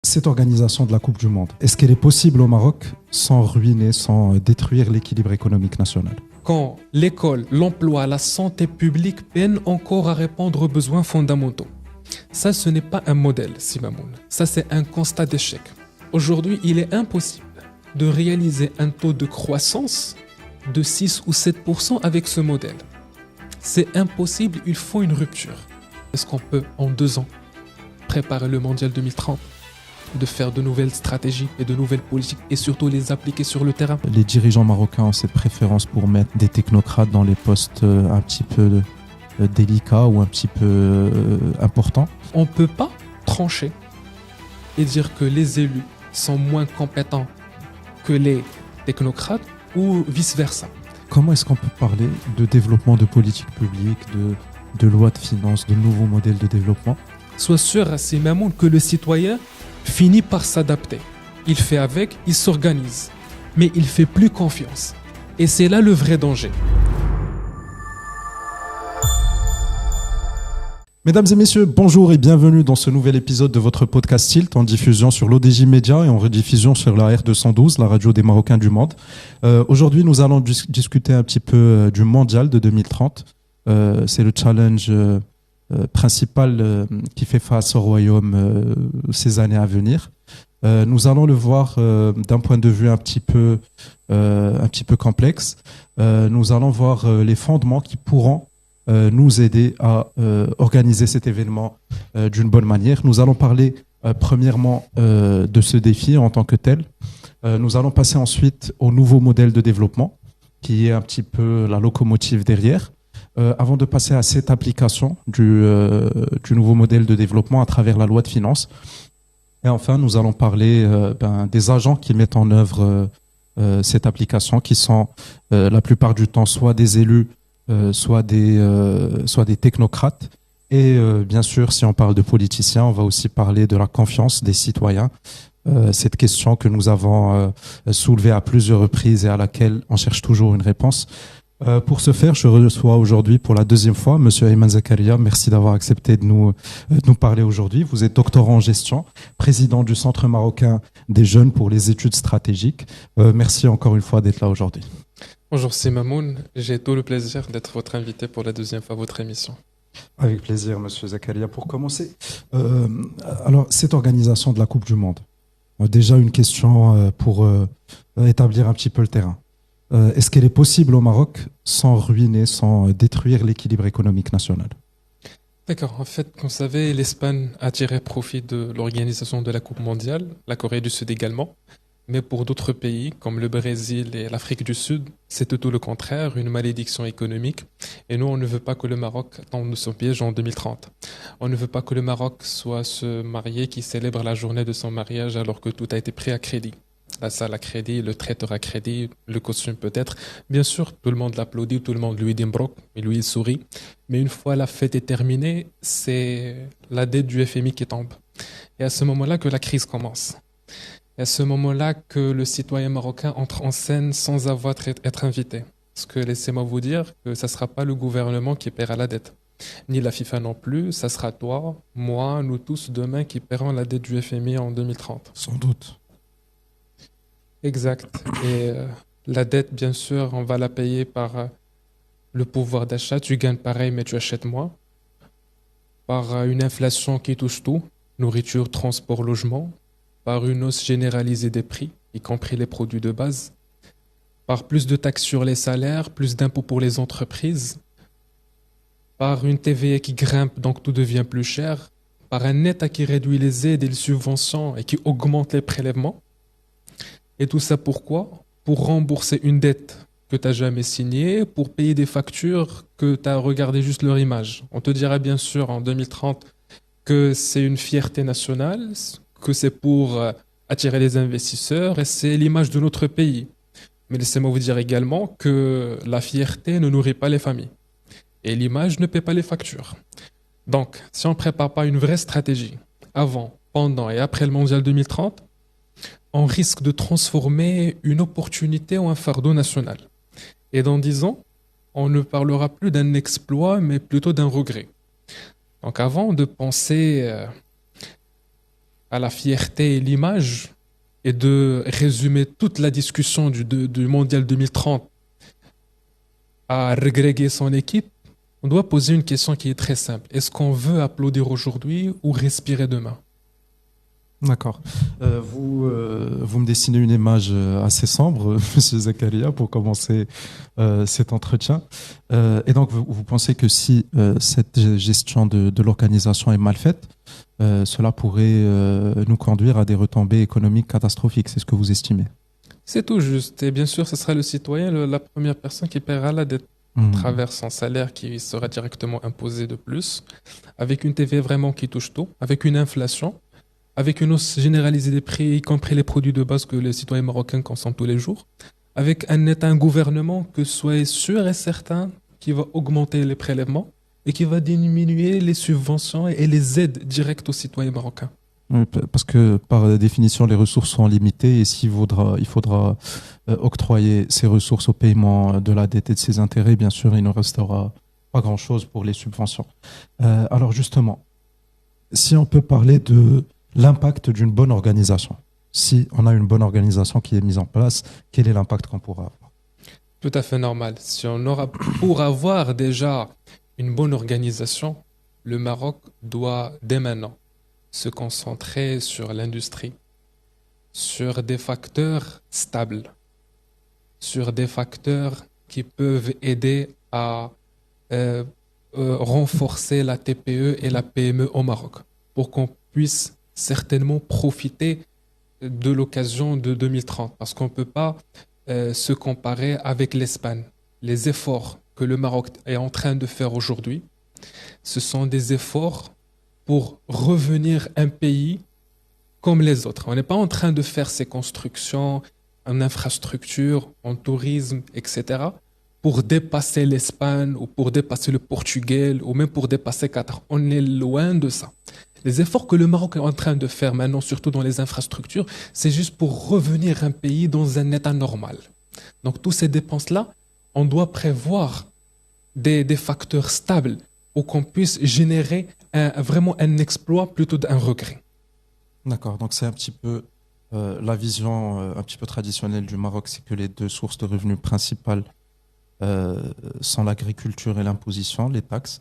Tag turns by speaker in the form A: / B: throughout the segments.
A: Cette organisation de la Coupe du Monde, est-ce qu'elle est possible au Maroc sans ruiner, sans détruire l'équilibre économique national?
B: Quand l'école, l'emploi, la santé publique peinent encore à répondre aux besoins fondamentaux. Ça, ce n'est pas un modèle, Simamoun. Ça, c'est un constat d'échec. Aujourd'hui, il est impossible de réaliser un taux de croissance de 6 ou 7% avec ce modèle. C'est impossible, il faut une rupture. Est-ce qu'on peut, en 2 ans, préparer le Mondial 2030, de faire de nouvelles stratégies et de nouvelles politiques et surtout les appliquer sur le terrain?
A: Les dirigeants marocains ont cette préférence pour mettre des technocrates dans les postes un petit peu délicats ou un petit peu importants.
B: On ne peut pas trancher et dire que les élus sont moins compétents que les technocrates ou vice-versa.
A: Comment est-ce qu'on peut parler de développement de politique publique, de loi de finances, de nouveaux modèles de développement?
B: Sois sûr, Simamoun, que le citoyen finit par s'adapter. Il fait avec, il s'organise, mais il fait plus confiance. Et c'est là le vrai danger.
A: Mesdames et messieurs, bonjour et bienvenue dans ce nouvel épisode de votre podcast Tilt en diffusion sur l'ODJ Média et en rediffusion sur la R212, la radio des Marocains du monde. Aujourd'hui, nous allons discuter un petit peu du Mondial de 2030. C'est le challenge principal qui fait face au Royaume ces années à venir. Nous allons le voir d'un point de vue un petit peu complexe. Nous allons voir les fondements qui pourront nous aider à organiser cet événement d'une bonne manière. Nous allons parler premièrement de ce défi en tant que tel. Nous allons passer ensuite au nouveau modèle de développement qui est un petit peu la locomotive derrière. Avant de passer à cette application du nouveau modèle de développement à travers la loi de finances. Et enfin, nous allons parler des agents qui mettent en œuvre cette application, qui sont la plupart du temps soit des élus, soit des technocrates. Et bien sûr, si on parle de politiciens, on va aussi parler de la confiance des citoyens. Cette question que nous avons soulevée à plusieurs reprises et à laquelle on cherche toujours une réponse. Pour ce faire, je reçois aujourd'hui pour la deuxième fois Monsieur Ayman Zakaria. Merci d'avoir accepté de nous parler aujourd'hui. Vous êtes doctorant en gestion, président du Centre marocain des jeunes pour les études stratégiques. Merci encore une fois d'être là aujourd'hui.
B: Bonjour Simamoun, j'ai tout le plaisir d'être votre invité pour la deuxième fois à votre émission.
A: Avec plaisir, Monsieur Zakaria. Pour commencer, alors cette organisation de la Coupe du Monde, déjà une question pour établir un petit peu le terrain. Est-ce qu'elle est possible au Maroc sans ruiner, sans détruire l'équilibre économique national?
B: D'accord, en fait, comme vous savez, l'Espagne a tiré profit de l'organisation de la Coupe mondiale, la Corée du Sud également, mais pour d'autres pays comme le Brésil et l'Afrique du Sud, c'est tout le contraire, une malédiction économique. Et nous, on ne veut pas que le Maroc tombe de son piège en 2030. On ne veut pas que le Maroc soit ce marié qui célèbre la journée de son mariage alors que tout a été pris à crédit. La salle à crédit, le traiteur à crédit, le costume peut-être. Bien sûr, tout le monde l'applaudit, tout le monde lui dit mbrouk, et lui il sourit. Mais une fois la fête est terminée, c'est la dette du FMI qui tombe. Et à ce moment-là que la crise commence. Et à ce moment-là que le citoyen marocain entre en scène sans avoir être invité. Parce que laissez-moi vous dire que ça ne sera pas le gouvernement qui paiera la dette. Ni la FIFA non plus, ça sera toi, moi, nous tous demain qui paierons la dette du FMI en 2030.
A: Sans doute.
B: Exact. Et la dette, bien sûr, on va la payer par le pouvoir d'achat. Tu gagnes pareil, mais tu achètes moins. Par une inflation qui touche tout, nourriture, transport, logement. Par une hausse généralisée des prix, y compris les produits de base. Par plus de taxes sur les salaires, plus d'impôts pour les entreprises. Par une TVA qui grimpe, donc tout devient plus cher. Par un État qui réduit les aides et les subventions et qui augmente les prélèvements. Et tout ça pourquoi? Pour rembourser une dette que tu n'as jamais signée, pour payer des factures que tu as regardé juste leur image. On te dira bien sûr en 2030 que c'est une fierté nationale, que c'est pour attirer les investisseurs et c'est l'image de notre pays. Mais laissez-moi vous dire également que la fierté ne nourrit pas les familles et l'image ne paie pas les factures. Donc, si on ne prépare pas une vraie stratégie avant, pendant et après le Mondial 2030, on risque de transformer une opportunité en un fardeau national. Et dans 10 ans, on ne parlera plus d'un exploit, mais plutôt d'un regret. Donc avant de penser à la fierté et l'image et de résumer toute la discussion du Mondial 2030 à regréger son équipe, on doit poser une question qui est très simple. Est-ce qu'on veut applaudir aujourd'hui ou respirer demain?
A: D'accord. Vous me dessinez une image assez sombre, Monsieur Zakaria, pour commencer cet entretien. Et donc, vous pensez que si cette gestion de l'organisation est mal faite, cela pourrait nous conduire à des retombées économiques catastrophiques, c'est ce que vous estimez?
B: C'est tout juste. Et bien sûr, ce sera le citoyen, la première personne qui paiera la dette à travers son salaire qui sera directement imposé de plus, avec une TVA vraiment qui touche tout, avec une inflation, avec une hausse généralisée des prix, y compris les produits de base que les citoyens marocains consomment tous les jours, avec un gouvernement que soyez sûr et certain qui va augmenter les prélèvements et qui va diminuer les subventions et les aides directes aux citoyens marocains.
A: Oui, parce que par définition, les ressources sont limitées et il faudra octroyer ces ressources au paiement de la dette et de ses intérêts, bien sûr, il ne restera pas grand-chose pour les subventions. Alors justement, si on peut parler de l'impact d'une bonne organisation, si on a une bonne organisation qui est mise en place, quel est l'impact qu'on pourra avoir?
B: Tout à fait normal. Si on aura, pour avoir déjà une bonne organisation, le Maroc doit dès maintenant se concentrer sur l'industrie, sur des facteurs stables, sur des facteurs qui peuvent aider à renforcer la TPE et la PME au Maroc, pour qu'on puisse certainement profiter de l'occasion de 2030, parce qu'on ne peut pas se comparer avec l'Espagne. Les efforts que le Maroc est en train de faire aujourd'hui, ce sont des efforts pour revenir un pays comme les autres. On n'est pas en train de faire ces constructions en infrastructure, en tourisme, etc., pour dépasser l'Espagne ou pour dépasser le Portugal ou même pour dépasser Qatar. On est loin de ça. Les efforts que le Maroc est en train de faire maintenant, surtout dans les infrastructures, c'est juste pour revenir un pays dans un état normal. Donc, toutes ces dépenses-là, on doit prévoir des facteurs stables pour qu'on puisse générer vraiment un exploit plutôt d'un regret.
A: D'accord, donc c'est un petit peu la vision un petit peu traditionnelle du Maroc, c'est que les deux sources de revenus principales sont l'agriculture et l'imposition, les taxes.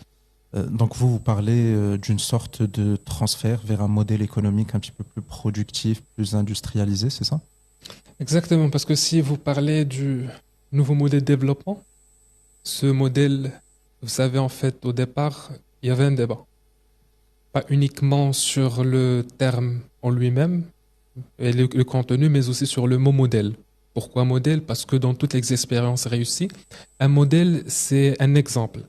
A: Donc vous parlez d'une sorte de transfert vers un modèle économique un petit peu plus productif, plus industrialisé, c'est ça?
B: Exactement, parce que si vous parlez du nouveau modèle de développement, ce modèle, vous savez, en fait, au départ, il y avait un débat. Pas uniquement sur le terme en lui-même et le contenu, mais aussi sur le mot modèle. Pourquoi modèle? Parce que dans toutes les expériences réussies, un modèle, c'est un exemple.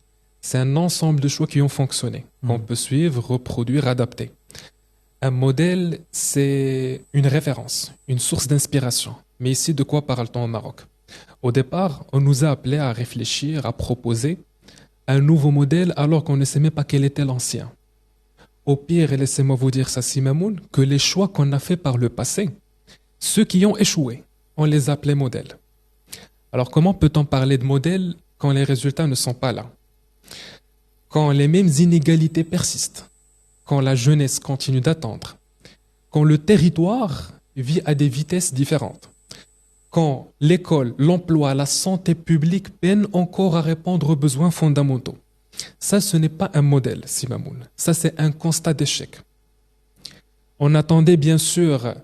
B: C'est un ensemble de choix qui ont fonctionné, qu'on peut suivre, reproduire, adapter. Un modèle, c'est une référence, une source d'inspiration. Mais ici, de quoi parle-t-on au Maroc? Au départ, on nous a appelés à réfléchir, à proposer un nouveau modèle alors qu'on ne sait même pas quel était l'ancien. Au pire, et laissez-moi vous dire ça, Simamoun, que les choix qu'on a faits par le passé, ceux qui ont échoué, on les appelait modèles. Alors comment peut-on parler de modèle quand les résultats ne sont pas là? Quand les mêmes inégalités persistent, quand la jeunesse continue d'attendre, quand le territoire vit à des vitesses différentes, quand l'école, l'emploi, la santé publique peinent encore à répondre aux besoins fondamentaux. Ça, ce n'est pas un modèle, Simamoun. Ça, c'est un constat d'échec. On attendait bien sûr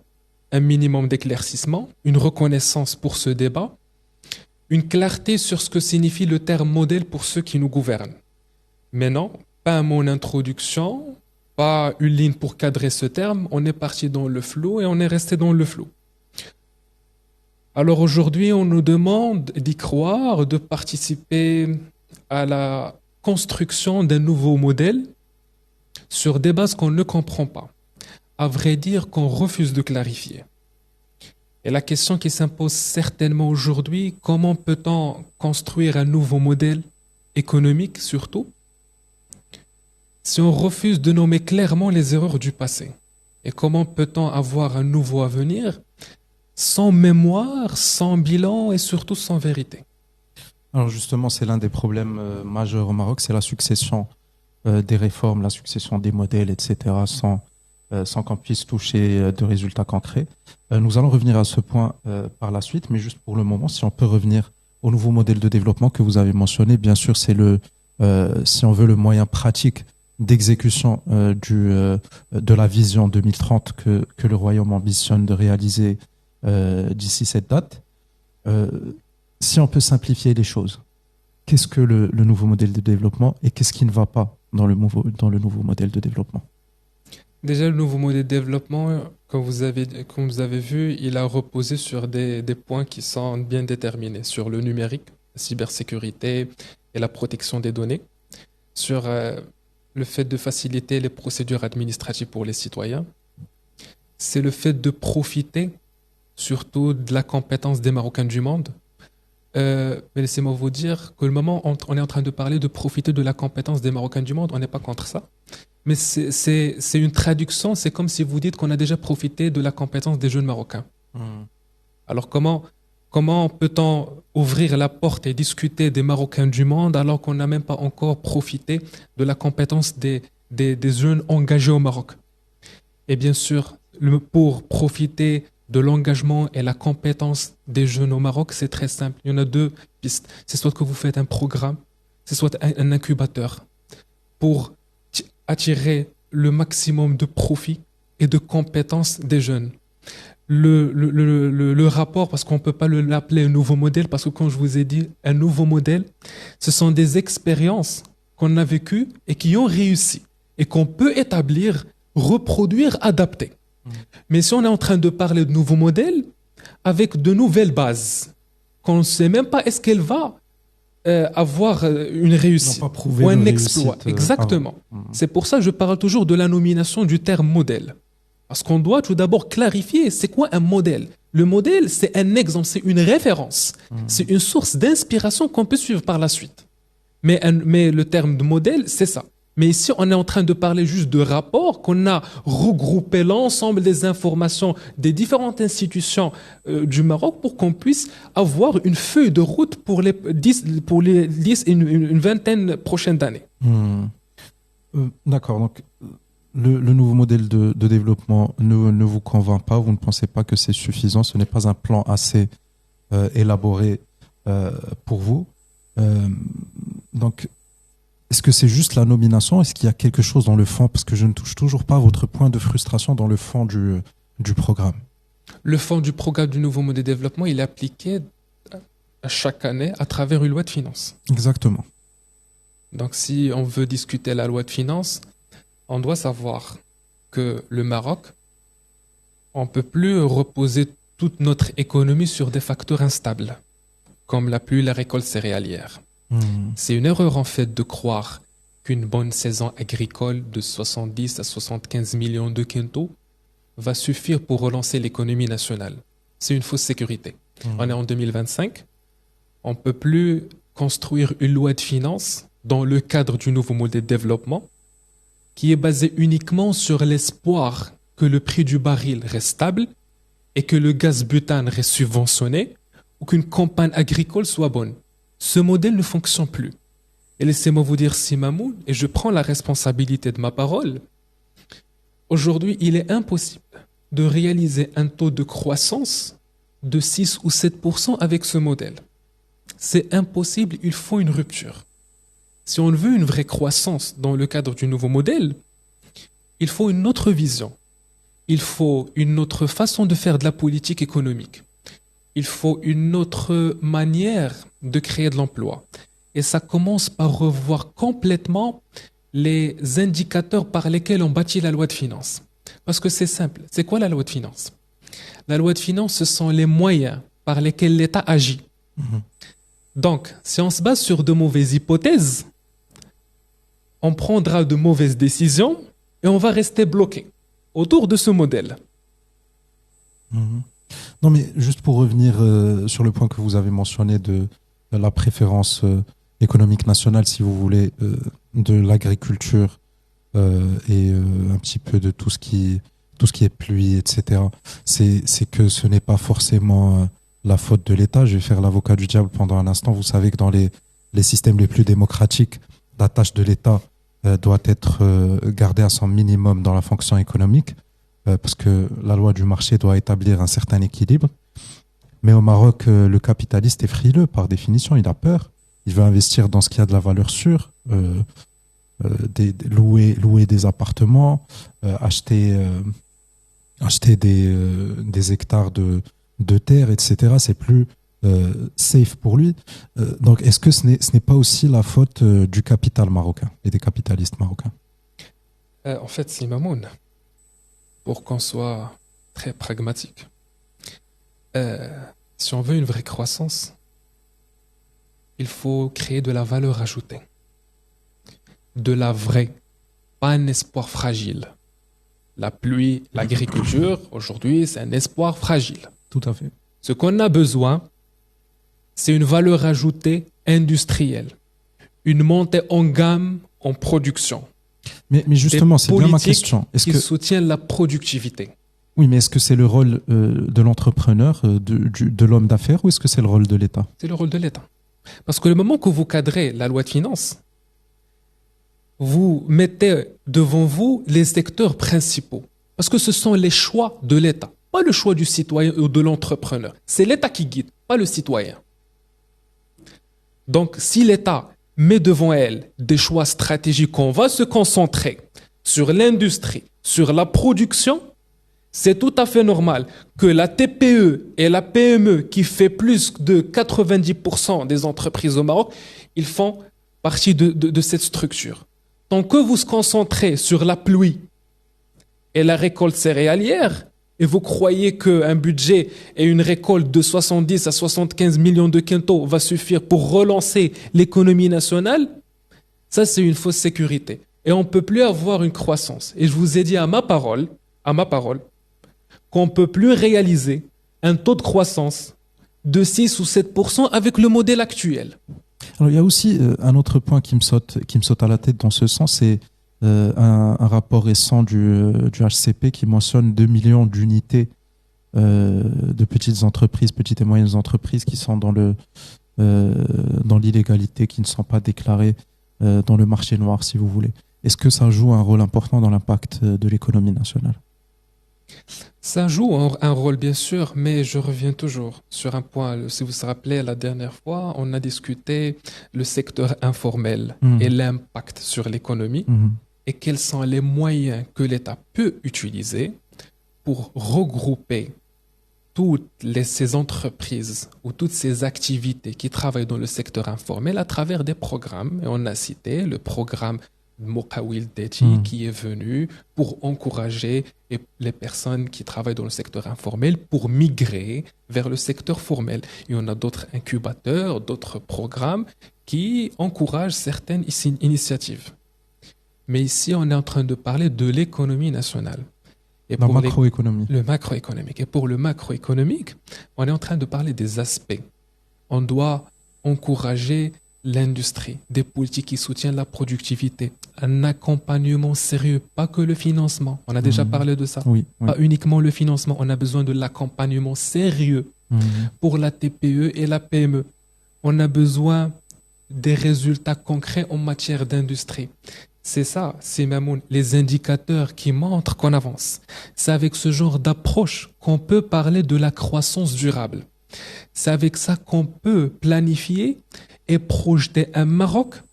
B: un minimum d'éclaircissement, une reconnaissance pour ce débat, une clarté sur ce que signifie le terme modèle pour ceux qui nous gouvernent. Mais non, pas un mot en introduction, pas une ligne pour cadrer ce terme, on est parti dans le flou et on est resté dans le flou. Alors aujourd'hui, on nous demande d'y croire, de participer à la construction d'un nouveau modèle sur des bases qu'on ne comprend pas. À vrai dire, qu'on refuse de clarifier. Et la question qui s'impose certainement aujourd'hui, comment peut-on construire un nouveau modèle économique surtout, si on refuse de nommer clairement les erreurs du passé? Et comment peut-on avoir un nouveau avenir sans mémoire, sans bilan et surtout sans vérité?
A: Alors justement, c'est l'un des problèmes majeurs au Maroc, c'est la succession des réformes, la succession des modèles, etc., sans qu'on puisse toucher de résultats concrets. Nous allons revenir à ce point par la suite, mais juste pour le moment, si on peut revenir au nouveau modèle de développement que vous avez mentionné, bien sûr, c'est si on veut, le moyen pratique d'exécution de la vision 2030 que le Royaume ambitionne de réaliser d'ici cette date. Si on peut simplifier les choses, qu'est-ce que le nouveau modèle de développement et qu'est-ce qui ne va pas dans le nouveau modèle de développement?
B: Déjà, le nouveau modèle de développement, comme vous avez vu, il a reposé sur des points qui sont bien déterminés, sur le numérique, la cybersécurité et la protection des données, sur le fait de faciliter les procédures administratives pour les citoyens. C'est le fait de profiter surtout de la compétence des Marocains du monde. Mais laissez-moi vous dire que le moment où on est en train de parler de profiter de la compétence des Marocains du monde, on n'est pas contre ça. Mais c'est une traduction, c'est comme si vous dites qu'on a déjà profité de la compétence des jeunes Marocains. Alors comment peut-on ouvrir la porte et discuter des Marocains du monde alors qu'on n'a même pas encore profité de la compétence des jeunes engagés au Maroc? Et bien sûr, pour profiter de l'engagement et la compétence des jeunes au Maroc, c'est très simple. Il y en a deux pistes. C'est soit que vous faites un programme, c'est soit un incubateur pour attirer le maximum de profit et de compétences des jeunes. Le rapport, parce qu'on ne peut pas l'appeler un nouveau modèle, parce que comme je vous ai dit, un nouveau modèle, ce sont des expériences qu'on a vécues et qui ont réussi et qu'on peut établir, reproduire, adapter. Mais si on est en train de parler de nouveaux modèles avec de nouvelles bases, qu'on ne sait même pas est-ce qu'elle va avoir une réussite ou un exploit. Exactement. C'est pour ça que je parle toujours de la nomination du terme modèle. Parce qu'on doit tout d'abord clarifier c'est quoi un modèle. Le modèle, c'est un exemple, c'est une référence. C'est une source d'inspiration qu'on peut suivre par la suite. Mais le terme de modèle, c'est ça. Mais ici, on est en train de parler juste de rapports, qu'on a regroupé l'ensemble des informations des différentes institutions du Maroc pour qu'on puisse avoir une feuille de route pour les 10 et une vingtaine prochaines années.
A: D'accord. Donc, le nouveau modèle de développement ne vous convainc pas, vous ne pensez pas que c'est suffisant, ce n'est pas un plan assez élaboré pour vous. Donc, est-ce que c'est juste la nomination? Est-ce qu'il y a quelque chose dans le fond? Parce que je ne touche toujours pas votre point de frustration dans le fond du programme.
B: Le fond du programme du nouveau modèle de développement, il est appliqué à chaque année à travers une loi de finances.
A: Exactement.
B: Donc, si on veut discuter la loi de finances, on doit savoir que le Maroc, on ne peut plus reposer toute notre économie sur des facteurs instables, comme la pluie et la récolte céréalière. C'est une erreur en fait de croire qu'une bonne saison agricole de 70 à 75 millions de quintaux va suffire pour relancer l'économie nationale. C'est une fausse sécurité. On est en 2025, on ne peut plus construire une loi de finances dans le cadre du nouveau modèle de développement qui est basé uniquement sur l'espoir que le prix du baril reste stable et que le gaz butane reste subventionné ou qu'une campagne agricole soit bonne. Ce modèle ne fonctionne plus. Et laissez-moi vous dire, Simamoun, et je prends la responsabilité de ma parole, aujourd'hui, il est impossible de réaliser un taux de croissance de 6 ou 7% avec ce modèle. C'est impossible, il faut une rupture. Si on veut une vraie croissance dans le cadre du nouveau modèle, il faut une autre vision. Il faut une autre façon de faire de la politique économique. Il faut une autre manière de créer de l'emploi. Et ça commence par revoir complètement les indicateurs par lesquels on bâtit la loi de finances. Parce que c'est simple. C'est quoi la loi de finances? La loi de finances, ce sont les moyens par lesquels l'État agit. Donc, si on se base sur de mauvaises hypothèses, on prendra de mauvaises décisions et on va rester bloqué autour de ce modèle.
A: Non, mais juste pour revenir sur le point que vous avez mentionné de la préférence économique nationale, si vous voulez, de l'agriculture et un petit peu de tout ce qui est pluie, etc. C'est que ce n'est pas forcément la faute de l'État. Je vais faire l'avocat du diable pendant un instant. Vous savez que dans les systèmes les plus démocratiques, la tâche de l'État doit être gardé à son minimum dans la fonction économique, parce que la loi du marché doit établir un certain équilibre. Mais au Maroc, le capitaliste est frileux par définition, il a peur. Il veut investir dans ce qui a de la valeur sûre, louer des appartements, acheter des hectares de terre, etc. C'est plus safe pour lui. Donc, est-ce que ce n'est pas aussi la faute du capital marocain et des capitalistes marocains?
B: En fait, c'est Mamoun, pour qu'on soit très pragmatique. Si on veut une vraie croissance, il faut créer de la valeur ajoutée. De la vraie, pas un espoir fragile. La pluie, l'agriculture, aujourd'hui, c'est un espoir fragile.
A: Tout à fait.
B: Ce qu'on a besoin, c'est une valeur ajoutée industrielle, une montée en gamme en production.
A: Mais justement, c'est bien ma question.
B: Est-ce que soutiennent la productivité?
A: Oui, mais est-ce que c'est le rôle de l'entrepreneur, de l'homme d'affaires, ou est-ce que c'est le rôle de l'État?
B: C'est le rôle de l'État. Parce que le moment que vous cadrez la loi de finances, vous mettez devant vous les secteurs principaux. Parce que ce sont les choix de l'État, pas le choix du citoyen ou de l'entrepreneur. C'est l'État qui guide, pas le citoyen. Donc, si l'État met devant elle des choix stratégiques, on va se concentrer sur l'industrie, sur la production, c'est tout à fait normal que la TPE et la PME, qui fait plus de 90% des entreprises au Maroc, ils font partie de cette structure. Tant que vous se concentrez sur la pluie et la récolte céréalière, et vous croyez qu'un budget et une récolte de 70 à 75 millions de quintaux va suffire pour relancer l'économie nationale, ça c'est une fausse sécurité. Et on ne peut plus avoir une croissance. Et je vous ai dit à ma parole, qu'on ne peut plus réaliser un taux de croissance de 6 ou 7% avec le modèle actuel.
A: Alors, il y a aussi un autre point qui me saute à la tête dans ce sens, c'est un rapport récent du HCP qui mentionne 2 millions d'unités de petites et moyennes entreprises qui sont dans l'illégalité, qui ne sont pas déclarées dans le marché noir, si vous voulez. Est-ce que ça joue un rôle important dans l'impact de l'économie nationale?
B: Ça joue un rôle, bien sûr, mais je reviens toujours sur un point. Si vous vous rappelez, la dernière fois, on a discuté le secteur informel et l'impact sur l'économie et quels sont les moyens que l'État peut utiliser pour regrouper toutes ces entreprises ou toutes ces activités qui travaillent dans le secteur informel à travers des programmes. Et on a cité le programme Mokawil Deti qui est venu pour encourager les personnes qui travaillent dans le secteur informel pour migrer vers le secteur formel. Et on a d'autres incubateurs, d'autres programmes qui encouragent certaines initiatives. Mais ici, on est en train de parler de l'économie nationale. Et
A: la macroéconomie.
B: Le macroéconomique. Et pour le macroéconomique, on est en train de parler des aspects. On doit encourager l'industrie, des politiques qui soutiennent la productivité, un accompagnement sérieux, pas que le financement. On a déjà parlé de ça.
A: Oui.
B: Pas uniquement le financement, on a besoin de l'accompagnement sérieux pour la TPE et la PME. On a besoin des résultats concrets en matière d'industrie. C'est ça, c'est même les indicateurs qui montrent qu'on avance. C'est avec ce genre d'approche qu'on peut parler de la croissance durable. C'est avec ça qu'on peut planifier et projeter un Maroc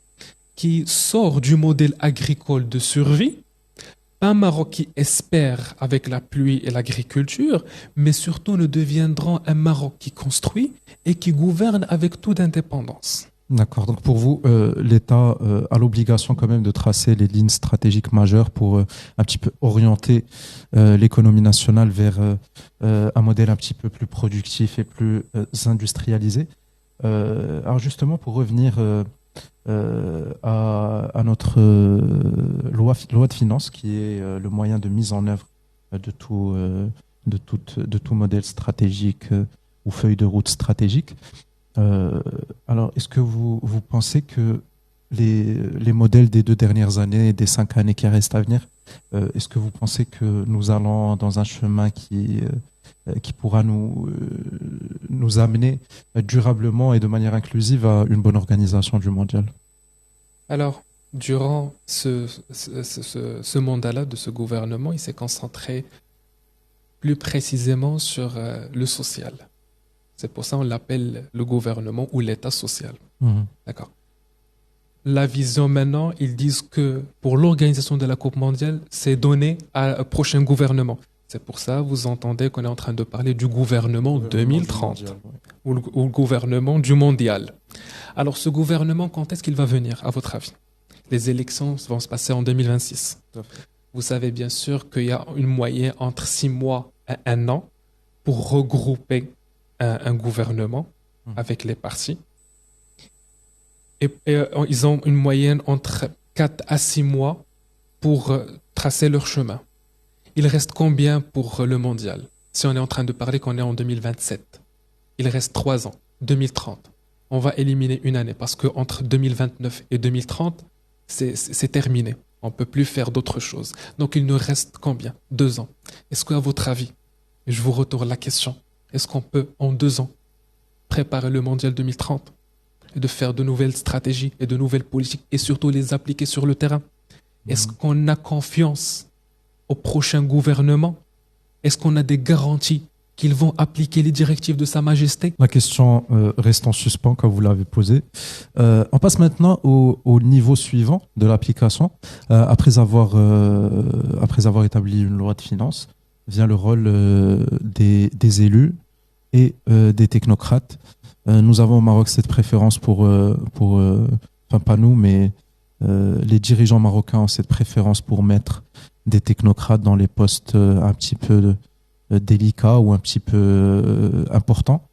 B: qui sort du modèle agricole de survie, pas un Maroc qui espère avec la pluie et l'agriculture, mais surtout nous deviendrons un Maroc qui construit et qui gouverne avec toute indépendance.
A: D'accord. Donc pour vous, l'État a l'obligation quand même de tracer les lignes stratégiques majeures pour un petit peu orienter l'économie nationale vers un modèle un petit peu plus productif et plus industrialisé. Alors justement, pour revenir à notre loi de finances, qui est le moyen de mise en œuvre de tout modèle stratégique ou feuille de route stratégique. Alors, est-ce que vous pensez que les modèles des 2 dernières années et des 5 années qui restent à venir, est-ce que vous pensez que nous allons dans un chemin qui pourra nous amener durablement et de manière inclusive à une bonne organisation du mondial?
B: Alors, durant ce mandat-là de ce gouvernement, il s'est concentré plus précisément sur le social. C'est pour ça qu'on l'appelle le gouvernement ou l'État social. D'accord. La vision maintenant, ils disent que pour l'organisation de la Coupe mondiale, c'est donné à un prochain gouvernement. C'est pour ça, vous entendez qu'on est en train de parler du gouvernement 2030 mondial, ou le gouvernement du mondial. Alors, ce gouvernement, quand est-ce qu'il va venir, à votre avis? Les élections vont se passer en 2026. Vous savez bien sûr qu'il y a une moyenne entre 6 mois et 1 an pour regrouper un gouvernement avec les partis. Et ils ont une moyenne entre 4 à 6 mois pour tracer leur chemin. Il reste combien pour le mondial? Si on est en train de parler qu'on est en 2027, il reste 3 ans, 2030. On va éliminer une année parce qu'entre 2029 et 2030, c'est terminé. On ne peut plus faire d'autres choses. Donc il nous reste combien? 2 ans. Est-ce qu'à votre avis, je vous retourne la question, est-ce qu'on peut en 2 ans préparer le mondial 2030 et de faire de nouvelles stratégies et de nouvelles politiques et surtout les appliquer sur le terrain? Est-ce qu'on a confiance au prochain gouvernement? Est-ce qu'on a des garanties qu'ils vont appliquer les directives de Sa Majesté?
A: La question reste en suspens quand vous l'avez posée. On passe maintenant au niveau suivant de l'application. Après avoir établi une loi de finances, vient le rôle des élus et des technocrates. Nous avons au Maroc cette préférence enfin pas nous, mais les dirigeants marocains ont cette préférence pour mettre des technocrates dans les postes un petit peu délicats ou un petit peu importants.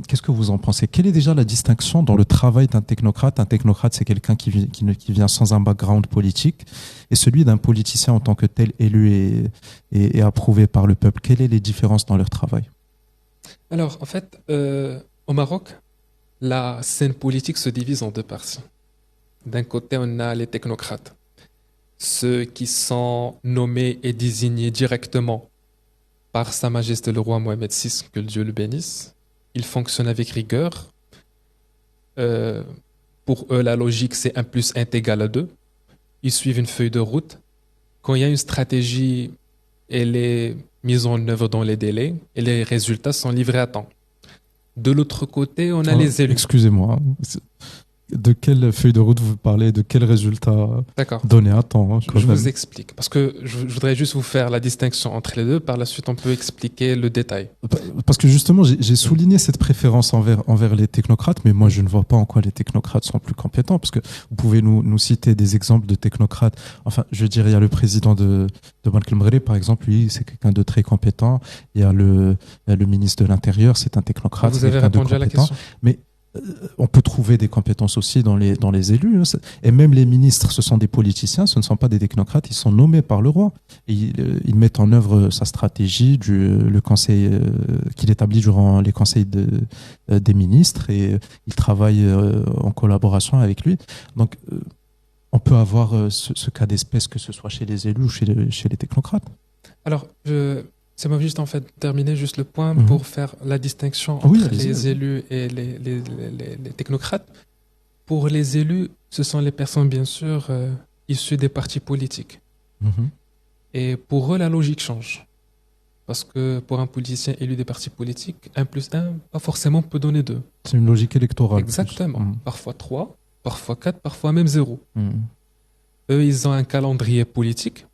A: Qu'est-ce que vous en pensez? Quelle est déjà la distinction dans le travail d'un technocrate? Un technocrate, c'est quelqu'un qui vient sans un background politique, et celui d'un politicien en tant que tel élu et approuvé par le peuple. Quelles sont les différences dans leur travail?
B: Alors, en fait, au Maroc, la scène politique se divise en 2 parties. D'un côté, on a les technocrates, ceux qui sont nommés et désignés directement par Sa Majesté le roi Mohamed VI, que Dieu le bénisse. Ils fonctionnent avec rigueur. Pour eux, la logique, c'est 1 + 1 = 2. Ils suivent une feuille de route. Quand il y a une stratégie, elle est mise en œuvre dans les délais et les résultats sont livrés à temps. De l'autre côté, on a les élus.
A: Excusez-moi, de quelle feuille de route vous parlez? De quel résultat donné à temps?
B: Je vous explique. Parce que je voudrais juste vous faire la distinction entre les deux. Par la suite, on peut expliquer le détail.
A: Parce que justement, j'ai souligné cette préférence envers les technocrates, mais moi, je ne vois pas en quoi les technocrates sont plus compétents. Parce que vous pouvez nous citer des exemples de technocrates. Enfin, je veux dire, il y a le président de Banque El Mghri, par exemple, lui, c'est quelqu'un de très compétent. Il y a le ministre de l'Intérieur, c'est un technocrate.
B: Vous avez répondu à la question.
A: Mais on peut trouver des compétences aussi dans les élus. Et même les ministres, ce sont des politiciens, ce ne sont pas des technocrates, ils sont nommés par le roi. Et ils mettent en œuvre sa stratégie, le conseil qu'il établit durant les conseils des ministres, et ils travaillent en collaboration avec lui. Donc, on peut avoir ce cas d'espèce, que ce soit chez les élus ou chez les technocrates.
B: Alors, ça m'a juste en fait terminer juste le point pour faire la distinction entre les élus et les technocrates. Pour les élus, ce sont les personnes bien sûr issues des partis politiques. Et pour eux, la logique change. Parce que pour un politicien élu des partis politiques, 1 + 1, pas forcément peut donner 2.
A: C'est une logique électorale.
B: Exactement. Parfois 3, parfois 4, parfois même 0. Eux, ils ont un calendrier politique,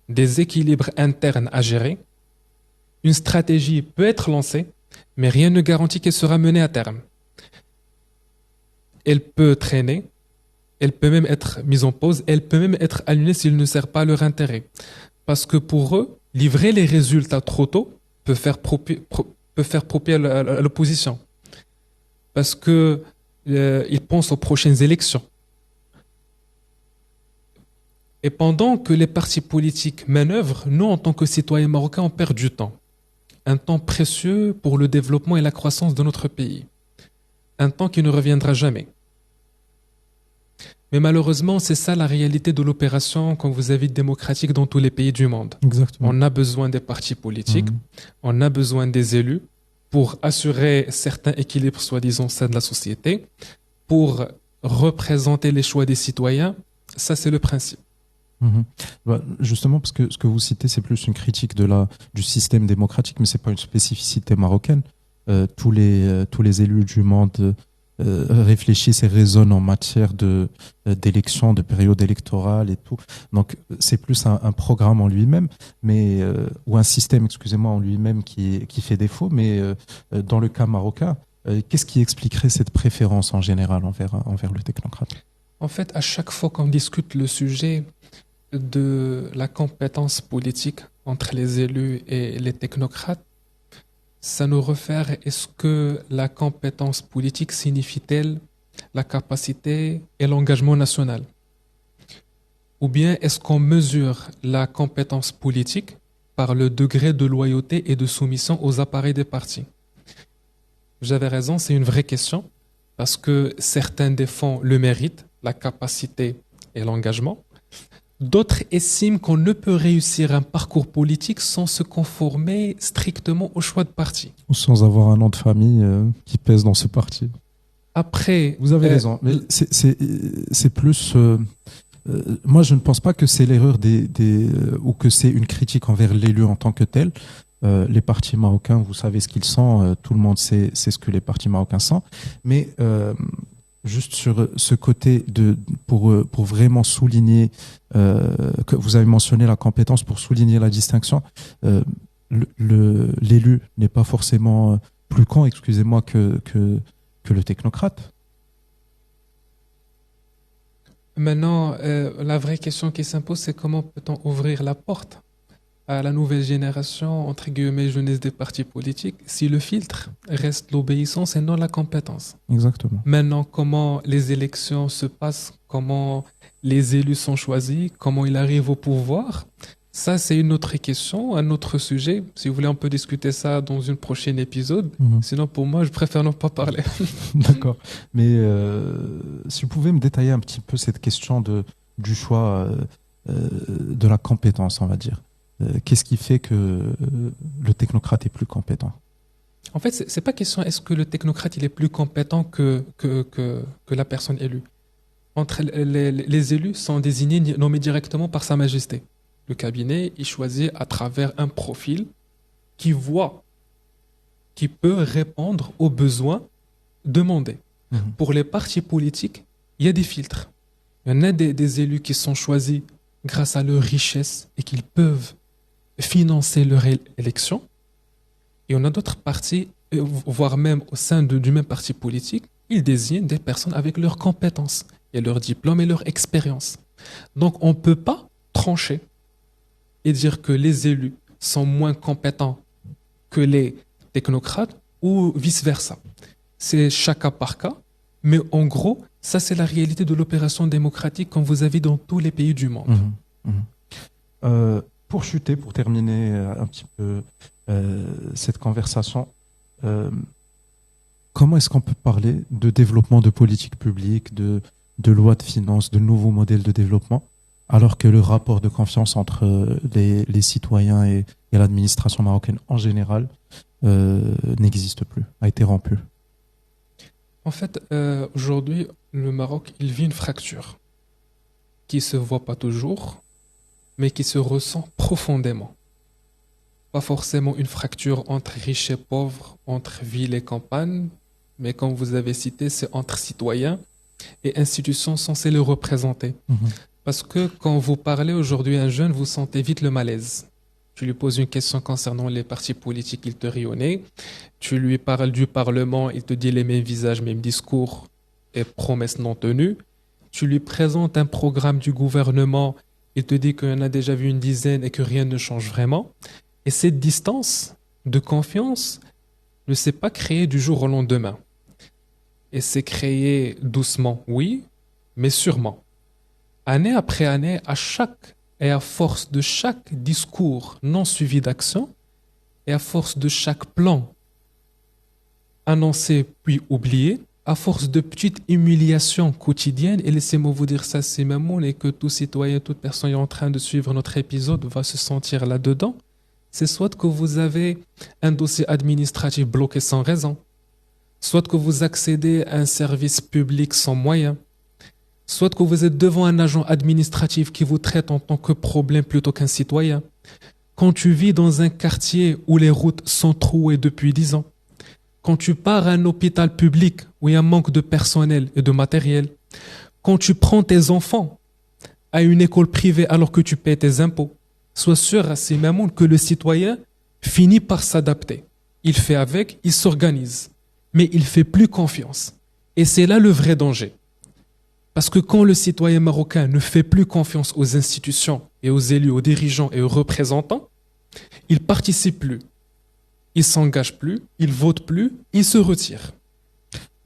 B: des équilibres internes à gérer. Une stratégie peut être lancée, mais rien ne garantit qu'elle sera menée à terme. Elle peut traîner, elle peut même être mise en pause, elle peut même être annulée s'il ne sert pas à leur intérêt. Parce que pour eux, livrer les résultats trop tôt peut faire propre à l'opposition. Parce que ils pensent aux prochaines élections. Et pendant que les partis politiques manœuvrent, nous, en tant que citoyens marocains, on perd du temps. Un temps précieux pour le développement et la croissance de notre pays. Un temps qui ne reviendra jamais. Mais malheureusement, c'est ça la réalité de l'opération, comme vous avez dit, démocratique dans tous les pays du monde.
A: Exactement.
B: On a besoin des partis politiques, on a besoin des élus pour assurer certains équilibres soi-disant au sein de la société, pour représenter les choix des citoyens, Ça, c'est le principe.
A: Mhm. Bah, justement, parce que ce que vous citez, c'est plus une critique du système démocratique, mais c'est pas une spécificité marocaine. Tous les élus du monde réfléchissent et raisonnent en matière d'élections, de période électorale et tout. Donc, c'est plus un programme en lui-même, mais ou un système, excusez-moi, en lui-même qui fait défaut. Mais dans le cas marocain, qu'est-ce qui expliquerait cette préférence en général envers le technocrate?
B: En fait, à chaque fois qu'on discute le sujet de la compétence politique entre les élus et les technocrates, ça nous réfère, est-ce que la compétence politique signifie-t-elle la capacité et l'engagement national? Ou bien est-ce qu'on mesure la compétence politique par le degré de loyauté et de soumission aux appareils des partis? Vous avez raison, c'est une vraie question, parce que certains défendent le mérite, la capacité et l'engagement. D'autres estiment qu'on ne peut réussir un parcours politique sans se conformer strictement au choix de parti.
A: Ou sans avoir un nom de famille qui pèse dans ce parti.
B: Après,
A: vous avez raison, mais c'est plus. Moi, je ne pense pas que c'est l'erreur ou que c'est une critique envers l'élu en tant que tel. Les partis marocains, vous savez ce qu'ils sont. Tout le monde sait ce que les partis marocains sont. Mais juste sur ce côté pour vraiment souligner que vous avez mentionné la compétence, pour souligner la distinction, l'élu n'est pas forcément plus con, excusez-moi, que le technocrate.
B: Maintenant, la vraie question qui s'impose, c'est comment peut-on ouvrir la porte à la nouvelle génération, entre guillemets, jeunesse des partis politiques, si le filtre reste l'obéissance et non la compétence.
A: Exactement.
B: Maintenant, comment les élections se passent, comment les élus sont choisis, comment ils arrivent au pouvoir, ça c'est une autre question, un autre sujet. Si vous voulez, on peut discuter ça dans une prochaine épisode. Sinon, pour moi, je préfère ne pas parler.
A: D'accord. Mais si vous pouvez me détailler un petit peu cette question du choix de la compétence, on va dire. Qu'est-ce qui fait que le technocrate est plus compétent?
B: En fait, c'est pas question est-ce que le technocrate il est plus compétent que la personne élue. Les élus sont désignés, nommés directement par Sa Majesté. Le cabinet, il choisit à travers un profil qui peut répondre aux besoins demandés. Pour les partis politiques, il y a des filtres. Il y en a des élus qui sont choisis grâce à leur richesse et qu'ils peuvent financer leur élection. Et on a d'autres partis, voire même au sein du même parti politique, ils désignent des personnes avec leurs compétences et leur diplôme et leur expérience. Donc on ne peut pas trancher et dire que les élus sont moins compétents que les technocrates ou vice-versa. C'est chaque cas par cas, mais en gros, ça c'est la réalité de l'opération démocratique comme vous avez dans tous les pays du monde.
A: Pour terminer un petit peu cette conversation, comment est-ce qu'on peut parler de développement de politique publique, de loi de finances, de nouveaux modèles de développement, alors que le rapport de confiance entre les citoyens et l'administration marocaine en général n'existe plus, a été rompu?
B: En fait, aujourd'hui, le Maroc, il vit une fracture qui ne se voit pas toujours, mais qui se ressent profondément. Pas forcément une fracture entre riches et pauvres, entre ville et campagne, mais comme vous avez cité, c'est entre citoyens et institutions censées le représenter. Parce que quand vous parlez aujourd'hui à un jeune, vous sentez vite le malaise. Tu lui poses une question concernant les partis politiques, il te rit au nez. Tu lui parles du Parlement, il te dit les mêmes visages, mêmes discours et promesses non tenues. Tu lui présentes un programme du gouvernement, il te dit qu'il y en a déjà vu une dizaine et que rien ne change vraiment. Et cette distance de confiance ne s'est pas créée du jour au lendemain. Et s'est créée doucement, oui, mais sûrement. Année après année, à force de chaque discours non suivi d'action, et à force de chaque plan annoncé puis oublié, à force de petites humiliations quotidiennes, et laissez-moi vous dire ça, c'est mes mots, et que tout citoyen, toute personne en train de suivre notre épisode va se sentir là-dedans, c'est soit que vous avez un dossier administratif bloqué sans raison, soit que vous accédez à un service public sans moyens, soit que vous êtes devant un agent administratif qui vous traite en tant que problème plutôt qu'un citoyen. Quand tu vis dans un quartier où les routes sont trouées depuis 10 ans, quand tu pars à un hôpital public où il y a un manque de personnel et de matériel, quand tu prends tes enfants à une école privée alors que tu paies tes impôts, sois sûr à ces moments que le citoyen finit par s'adapter. Il fait avec, il s'organise, mais il fait plus confiance. Et c'est là le vrai danger. Parce que quand le citoyen marocain ne fait plus confiance aux institutions et aux élus, aux dirigeants et aux représentants, il participe plus, il s'engage plus, il vote plus, il se retire.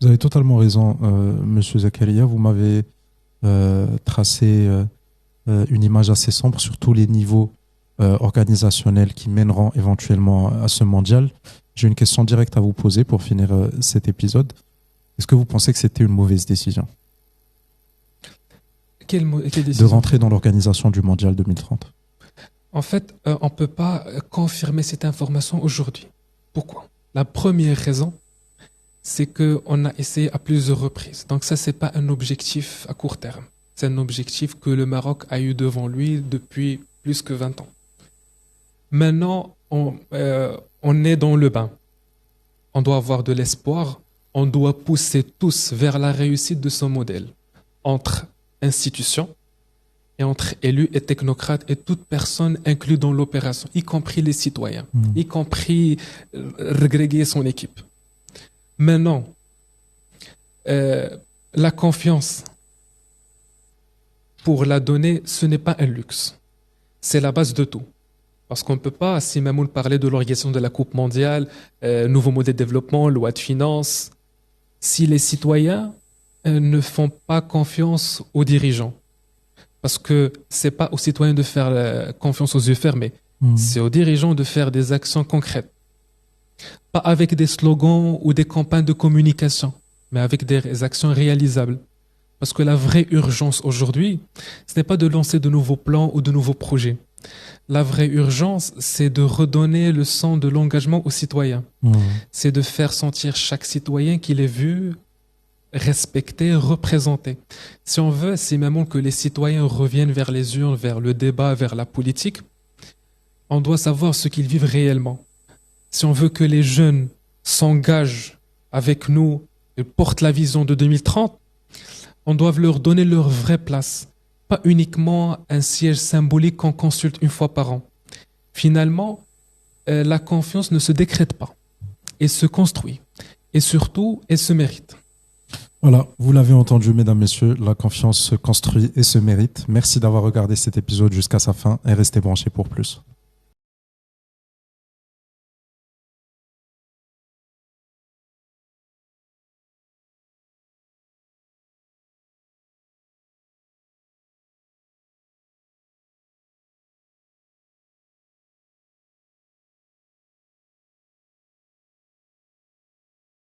A: Vous avez totalement raison, Monsieur Zakaria. Vous m'avez tracé une image assez sombre sur tous les niveaux organisationnels qui mèneront éventuellement à ce mondial. J'ai une question directe à vous poser pour finir cet épisode. Est-ce que vous pensez que c'était une mauvaise décision
B: Quelle décision ?
A: de rentrer dans l'organisation du mondial 2030?
B: En fait, on ne peut pas confirmer cette information aujourd'hui. Pourquoi ? La première raison, c'est qu'on a essayé à plusieurs reprises. Donc ça, ce n'est pas un objectif à court terme. C'est un objectif que le Maroc a eu devant lui depuis plus que 20 ans. Maintenant, on est dans le bain. On doit avoir de l'espoir. On doit pousser tous vers la réussite de ce modèle. Entre institutions et entre élus et technocrates et toute personne inclue dans l'opération, y compris les citoyens, y compris regréguer son équipe. Maintenant, la confiance, pour la donner, ce n'est pas un luxe. C'est la base de tout. Parce qu'on ne peut pas, si Mamoun parlait de l'organisation de la Coupe mondiale, nouveau modèle de développement, loi de finances, si les citoyens ne font pas confiance aux dirigeants. Parce que c'est pas aux citoyens de faire confiance aux yeux fermés, c'est aux dirigeants de faire des actions concrètes. Pas avec des slogans ou des campagnes de communication, mais avec des actions réalisables. Parce que la vraie urgence aujourd'hui, ce n'est pas de lancer de nouveaux plans ou de nouveaux projets. La vraie urgence, c'est de redonner le sens de l'engagement aux citoyens. C'est de faire sentir chaque citoyen qu'il est vu, respecté, représenté. Si on veut, c'est même que les citoyens reviennent vers les urnes, vers le débat, vers la politique, on doit savoir ce qu'ils vivent réellement. Si on veut que les jeunes s'engagent avec nous et portent la vision de 2030, on doit leur donner leur vraie place, pas uniquement un siège symbolique qu'on consulte une fois par an. Finalement, la confiance ne se décrète pas, elle se construit et surtout, elle se mérite.
A: Voilà, vous l'avez entendu, mesdames, messieurs, la confiance se construit et se mérite. Merci d'avoir regardé cet épisode jusqu'à sa fin et restez branchés pour plus.